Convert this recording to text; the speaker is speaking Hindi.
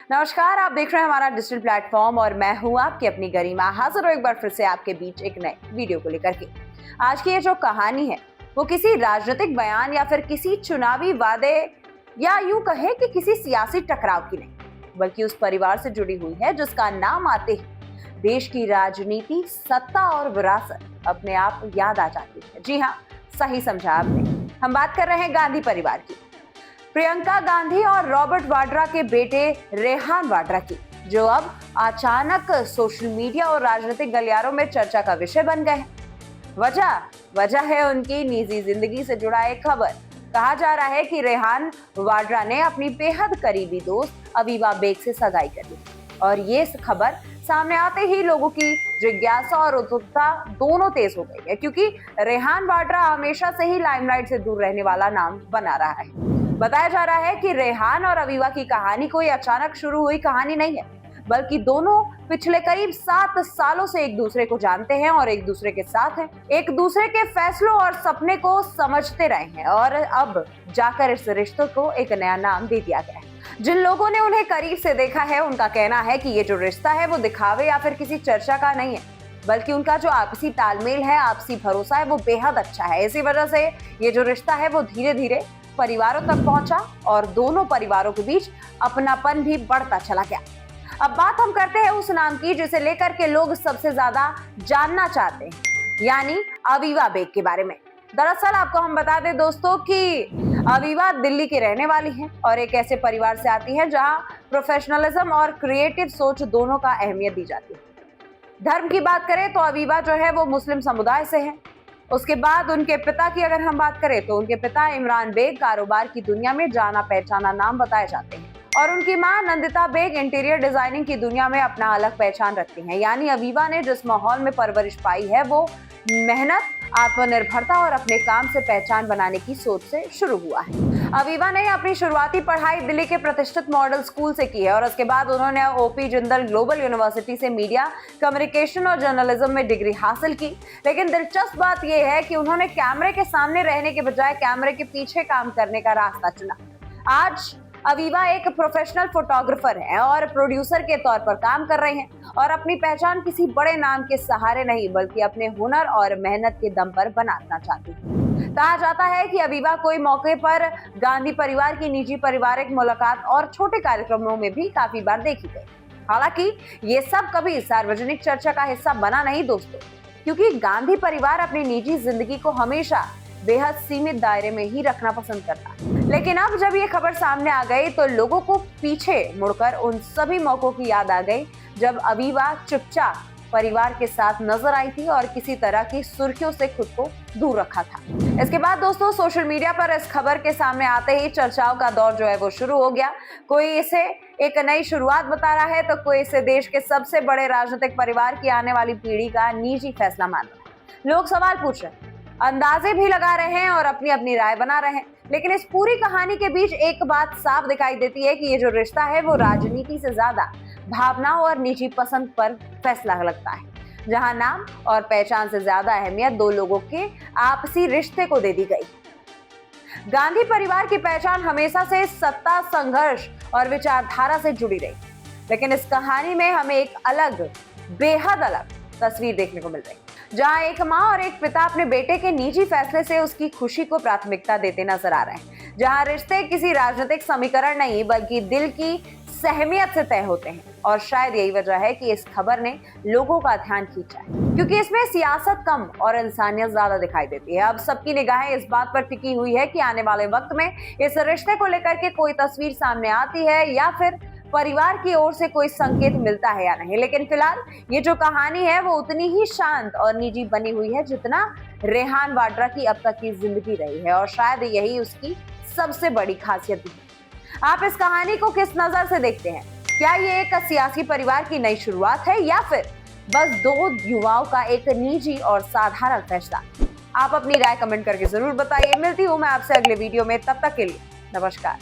नमस्कार, आप देख रहे हैं हमारा डिजिटल प्लेटफॉर्म और मैं हूं आपकी अपनी गरिमा, हाजिर हूं एक बार फिर से आपके बीच एक नए वीडियो को लेकर के। आज की ये जो कहानी है वो किसी राजनीतिक बयान या फिर किसी चुनावी वादे या यूं कहे कि किसी सियासी टकराव की नहीं, बल्कि उस परिवार से जुड़ी हुई है जिसका नाम आते ही देश की राजनीति, सत्ता और विरासत अपने आप याद आ जाती है। जी हाँ, सही समझा आपने। हम बात कर रहे हैं गांधी परिवार की, प्रियंका गांधी और रॉबर्ट वाड्रा के बेटे रेहान वाड्रा की, जो अब अचानक सोशल मीडिया और राजनीतिक गलियारों में चर्चा का विषय बन गए हैं। वजह है उनकी निजी जिंदगी से जुड़ा एक खबर। कहा जा रहा है कि रेहान वाड्रा ने अपनी बेहद करीबी दोस्त अवीवा बेग से सगाई कर ली और ये खबर सामने आते ही लोगों की जिज्ञासा और उत्सुकता दोनों तेज हो गई है, क्योंकि रेहान वाड्रा हमेशा से ही लाइमलाइट से दूर रहने वाला नाम बना रहा है। बताया जा रहा है कि रेहान और अवीवा की कहानी कोई अचानक शुरू हुई कहानी नहीं है, बल्कि दोनों पिछले करीब 7 सालों से एक दूसरे को जानते हैं और एक दूसरे के साथ हैं, एक दूसरे के फैसलों और सपने को समझते रहे हैं और अब जाकर इस रिश्ते को एक नया नाम दे दिया गया है। जिन लोगों ने उन्हें करीब से देखा है उनका कहना है कि ये जो रिश्ता है वो दिखावे या फिर किसी चर्चा का नहीं है, बल्कि उनका जो आपसी तालमेल है, आपसी भरोसा है, वो बेहद अच्छा है। इसी वजह से ये जो रिश्ता है वो धीरे धीरे परिवारों तक पहुंचा और दोनों परिवारों के बीच अपनापन भी बढ़ता चला गया। अब बात हम करते हैं उस नाम की जिसे लेकर के लोग सबसे ज्यादा जानना चाहते हैं, यानी अवीवा बेग के बारे में। दरअसल आपको हम बता दें दोस्तों कि अवीवा दिल्ली की रहने वाली हैं और एक ऐसे परिवार से आती हैं जहां प्रोफेशनलिज्म और क्रिएटिव सोच दोनों का अहमियत दी जाती है। धर्म की बात करें तो अवीवा जो है वो मुस्लिम समुदाय से है। उसके बाद उनके पिता की अगर हम बात करें तो उनके पिता इमरान बेग कारोबार की दुनिया में जाना पहचाना नाम बताए जाते हैं और उनकी मां नंदिता बेग इंटीरियर डिजाइनिंग की दुनिया में अपना अलग पहचान रखती हैं। यानी अवीवा ने जिस माहौल में परवरिश पाई है वो मेहनत, आत्मनिर्भरता और अपने काम से पहचान बनाने की सोच से शुरू हुआ है। अवीवा ने अपनी शुरुआती पढ़ाई दिल्ली के प्रतिष्ठित मॉडल स्कूल से की है और उसके बाद उन्होंने ओपी जिंदल ग्लोबल यूनिवर्सिटी से मीडिया कम्युनिकेशन और जर्नलिज्म में डिग्री हासिल की। लेकिन दिलचस्प बात यह है कि उन्होंने कैमरे के सामने रहने के बजाय कैमरे के पीछे काम करने का रास्ता चुना। आज अवीवा एक प्रोफेशनल फोटोग्राफर है और प्रोड्यूसर के तौर पर काम कर रहे हैं और अपनी पहचान किसी बड़े नाम के सहारे नहीं, बल्कि अपने हुनर और मेहनत के दम पर बनाना चाहती है। कहा जाता है कि अवीवा कोई मौके पर गांधी परिवार की निजी पारिवारिक मुलाकात और छोटे कार्यक्रमों में भी काफी बार देखी गई। हालांकि ये सब कभी सार्वजनिक चर्चा का हिस्सा बना नहीं दोस्तों, क्योंकि गांधी परिवार अपनी निजी जिंदगी को हमेशा बेहद सीमित दायरे में ही रखना पसंद करता है। लेकिन अब जब ये खबर सामने आ गई तो लोगों को पीछे मुड़कर उन सभी मौकों की याद आ गई जब अवीवा चुपचाप परिवार के साथ नजर आई थी और किसी तरह की सुर्खियों से खुद को दूर रखा था। इसके बाद दोस्तों सोशल मीडिया पर इस खबर के सामने आते ही चर्चाओं का दौर जो है वो शुरू हो गया। कोई इसे एक नई शुरुआत बता रहा है तो कोई इसे देश के सबसे बड़े राजनीतिक परिवार की आने वाली पीढ़ी का निजी फैसला मान रहा है। लोग सवाल पूछ रहे हैं, अंदाजे भी लगा रहे हैं और अपनी अपनी राय बना रहे हैं, लेकिन इस पूरी कहानी के बीच एक बात साफ दिखाई देती है कि ये जो रिश्ता है वो राजनीति से ज्यादा भावनाओं और निजी पसंद पर फैसला लगता है, जहां नाम और पहचान से ज्यादा अहमियत दो लोगों के आपसी रिश्ते को दे दी गई। गांधी परिवार की पहचान हमेशा से सत्ता, संघर्ष और विचारधारा से जुड़ी रही, लेकिन इस कहानी में हमें एक अलग, बेहद अलग तस्वीर देखने को मिल रही, जहां एक माँ और एक पिता अपने बेटे के निजी फैसले से उसकी खुशी को प्राथमिकता देते नजर आ रहे हैं, जहां रिश्ते किसी राजनीतिक समीकरण नहीं बल्कि दिल की सहमियत से तय होते हैं। और शायद यही वजह है कि इस खबर ने लोगों का ध्यान खींचा है, क्योंकि इसमें सियासत कम और इंसानियत ज्यादा दिखाई देती है। अब सबकी निगाहें इस बात पर टिकी हुई है कि आने वाले वक्त में इस रिश्ते को लेकर के कोई तस्वीर सामने आती है या फिर परिवार की ओर से कोई संकेत मिलता है या नहीं। लेकिन फिलहाल ये जो कहानी है वो उतनी ही शांत और निजी बनी हुई है जितना रेहान वाड्रा की अब तक की जिंदगी रही है, और शायद यही उसकी सबसे बड़ी खासियत भी है। आप इस कहानी को किस नजर से देखते हैं? क्या ये एक सियासी परिवार की नई शुरुआत है या फिर बस दो युवाओं का एक निजी और साधारण फैसला? आप अपनी राय कमेंट करके जरूर बताइए। मिलती हूँ मैं आपसे अगले वीडियो में, तब तक के लिए नमस्कार।